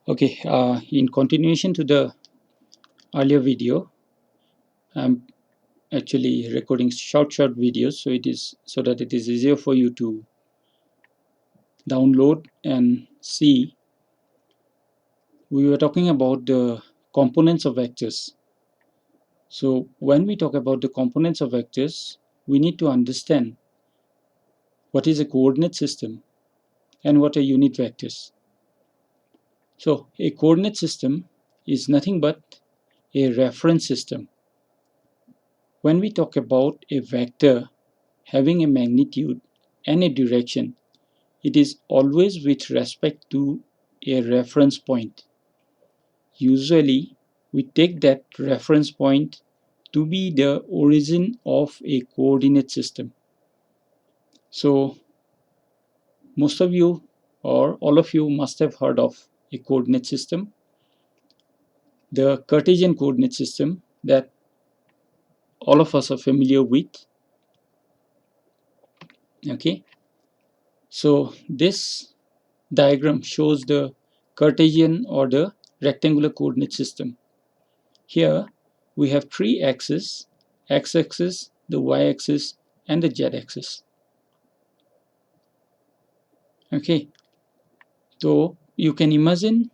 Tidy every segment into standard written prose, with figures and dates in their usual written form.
Okay, in continuation to the earlier video, I'm actually recording short videos, so that it is easier for you to download and see. We were talking about the components of vectors. So when we talk about the components of vectors, we need to understand what is a coordinate system and what are unit vectors. So a coordinate system is nothing but a reference system. When we talk about a vector having a magnitude and a direction, it is always with respect to a reference point. Usually, we take that reference point to be the origin of a coordinate system. So, most of you or all of you must have heard of a coordinate system, the Cartesian coordinate system that all of us are familiar with. Okay, so this diagram shows the Cartesian or the rectangular coordinate system. Here we have three axes: x-axis, the y-axis, and the z-axis. Okay, so you can imagine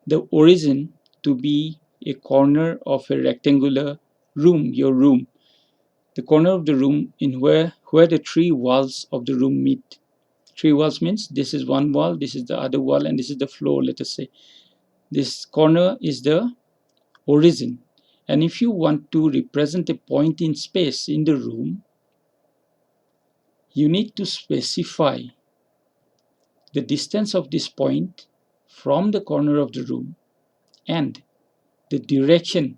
the origin to be a corner of a rectangular room, your room, the corner of the room in where the three walls of the room meet. Three walls means this is one wall, this is the other wall, and this is the floor, let us say. This corner is the origin. And if you want to represent a point in space in the room, you need to specify the distance of this point from the corner of the room and the direction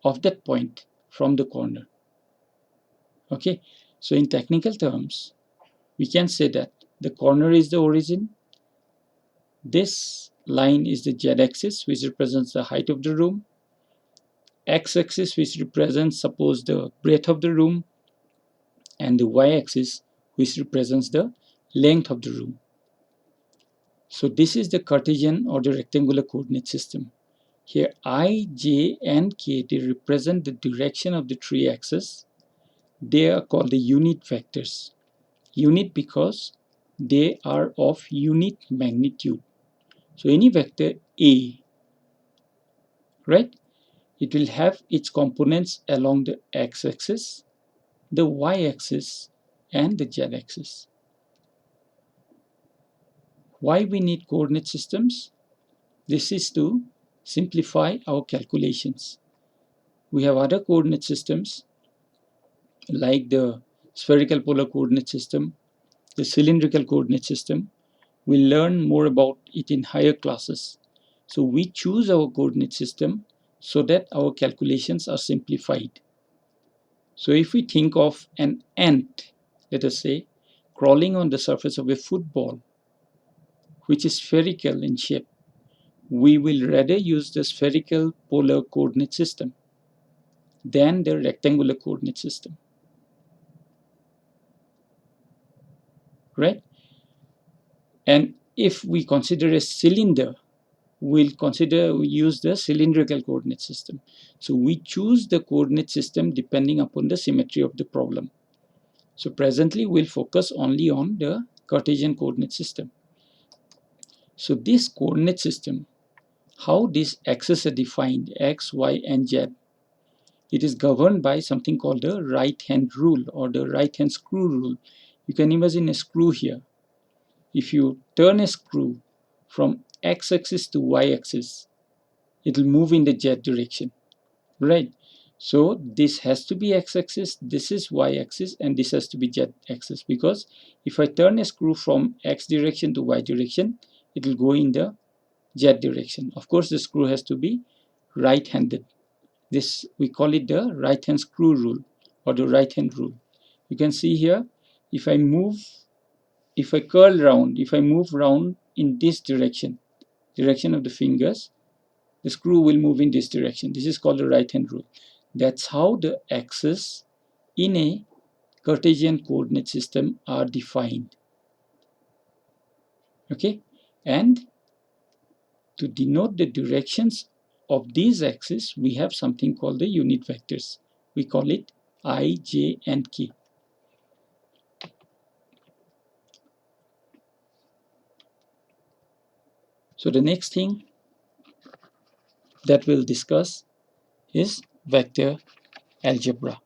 of that point from the corner. Okay, so in technical terms, we can say that the corner is the origin. This line is the z-axis, which represents the height of the room. X-axis, which represents, suppose, the breadth of the room, and the y-axis, which represents the length of the room. So this is the Cartesian or the rectangular coordinate system. Here I, j, and k, they represent the direction of the three axes. They are called the unit vectors. Unit because they are of unit magnitude. So any vector A, right, it will have its components along the x-axis, the y-axis, and the z-axis. Why we need coordinate systems? This is to simplify our calculations. We have other coordinate systems like the spherical polar coordinate system, the cylindrical coordinate system. We'll learn more about it in higher classes. So we choose our coordinate system so that our calculations are simplified. So if we think of an ant, let us say, crawling on the surface of a football, which is spherical in shape, we will rather use the spherical polar coordinate system than the rectangular coordinate system, right? And if we consider a cylinder, we'll use the cylindrical coordinate system. So we choose the coordinate system depending upon the symmetry of the problem. So presently we'll focus only on the Cartesian coordinate system. So this coordinate system, how these axes are defined, x, y, and z, it is governed by something called the right hand rule or the right hand screw rule. You can imagine a screw here. If you turn a screw from x-axis to y-axis, it will move in the z direction, right? So this has to be x-axis, this is y-axis, and this has to be z-axis, because if I turn a screw from x direction to y direction, it will go in the z direction. Of course, the screw has to be right-handed. This, we call it the right hand screw rule or the right hand rule. You can see here, if I curl round, if I move round in this direction of the fingers, the screw will move in this direction. This is called the right hand rule. That's how the axes in a Cartesian coordinate system are defined. Okay, and to denote the directions of these axes, we have something called the unit vectors. We call it I, j, and k. So the next thing that we'll discuss is vector algebra.